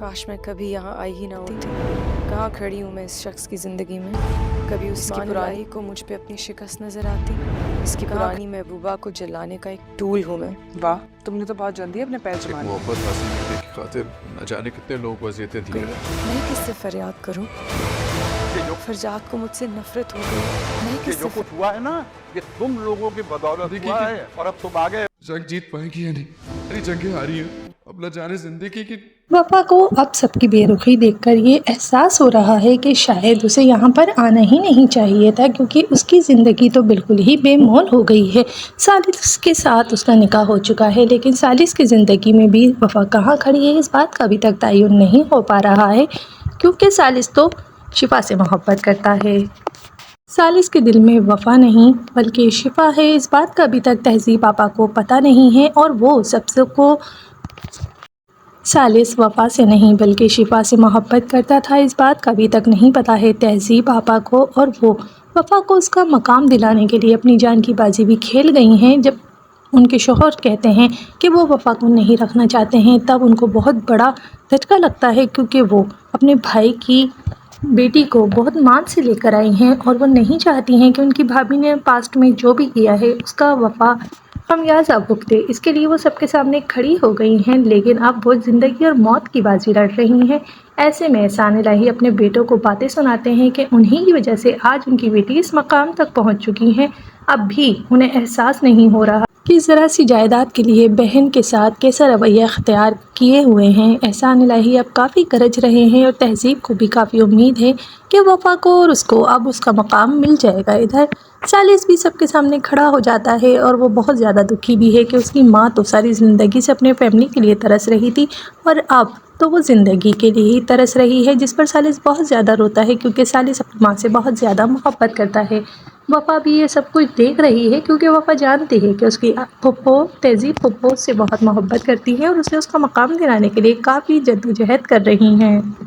काश मैं कभी यहाँ आई ही ना होती। कहाँ खड़ी हूँ मैं इस शख्स की ज़िंदगी में। कभी उसकी पुरानी को मुझ पे अपनी शिकस्त नज़र आती। इसकी पुरानी महबूबा को जलाने का एक टूल हूँ मैं। वाह, तुमने तो बहुत जल्दी अपने पैर जमा लिए। मोहब्बत हासिल करने की खातिर न जाने कितने लोग वज़ीयतें दिए। मैं किससे फरियाद करूँ? फरजाद को मुझसे नफरत हो गई। मैं जो कुछ हुआ है ना, ये तुम लोगों की बदौलत हुआ है और अब तुम आगे जंग जीत पाएंगी या नहीं? अरे जंगें हारी हैं, अब न जाने जिंदगी की। वफा को अब सबकी बेरुखी देखकर ये एहसास हो रहा है कि शायद उसे यहाँ पर आना ही नहीं चाहिए था, क्योंकि उसकी ज़िंदगी तो बिल्कुल ही बेमोल हो गई है। सालिस के साथ उसका निकाह हो चुका है, लेकिन सालिस की ज़िंदगी में भी वफा कहाँ खड़ी है इस बात का अभी तक तयन नहीं हो पा रहा है, क्योंकि सालिस तो शिफा से मोहब्बत करता है। सालिस के दिल में वफा नहीं बल्कि शिफा है, इस बात का अभी तक तहज़ीब पापा को पता नहीं है, और वो सबको सालिस वफा से नहीं बल्कि शिफा से मोहब्बत करता था इस बात का अभी तक नहीं पता है तहज़ीब पापा को, और वो वफा को उसका मकाम दिलाने के लिए अपनी जान की बाजी भी खेल गई हैं। जब उनके शौहर कहते हैं कि वो वफा को नहीं रखना चाहते हैं, तब उनको बहुत बड़ा झटका लगता है, क्योंकि वो अपने भाई की बेटी को बहुत मान से लेकर आई हैं, और वो नहीं चाहती हैं कि उनकी भाभी ने पास्ट में जो भी किया है उसका वफा खमियाजा भुगते। इसके लिए वो सबके सामने खड़ी हो गई हैं, लेकिन अब वो ज़िंदगी और मौत की बाजी लड़ रही हैं। ऐसे में एहसान इलाही अपने बेटों को बातें सुनाते हैं कि उन्हीं की वजह से आज उनकी बेटी इस मकाम तक पहुंच चुकी हैं। अब भी उन्हें एहसास नहीं हो रहा कि ज़रा सी जायदाद के लिए बहन के साथ कैसा रवैया अख्तियार किए हुए हैं। एहसान इलाही अब काफ़ी गरज रहे हैं, और तहज़ीब को भी काफ़ी उम्मीद है कि वफा को और उसको अब उसका मकाम मिल जाएगा। इधर सालिस भी सबके सामने खड़ा हो जाता है, और वो बहुत ज़्यादा दुखी भी है कि उसकी माँ तो सारी ज़िंदगी से अपने फैमिली के लिए तरस रही थी, और अब तो वो ज़िंदगी के लिए ही तरस रही है, जिस पर सालिस बहुत ज़्यादा रोता है, क्योंकि सालिस अपनी माँ से बहुत ज़्यादा मोहब्बत करता है। वफा भी ये सब कुछ देख रही है, क्योंकि वफा जानती है कि उसकी फुप्पो तहज़ीब फुप्पो से बहुत मोहब्बत करती है, और उसे उसका मकाम दिलाने के लिए काफ़ी जद्दोजहद कर रही हैं।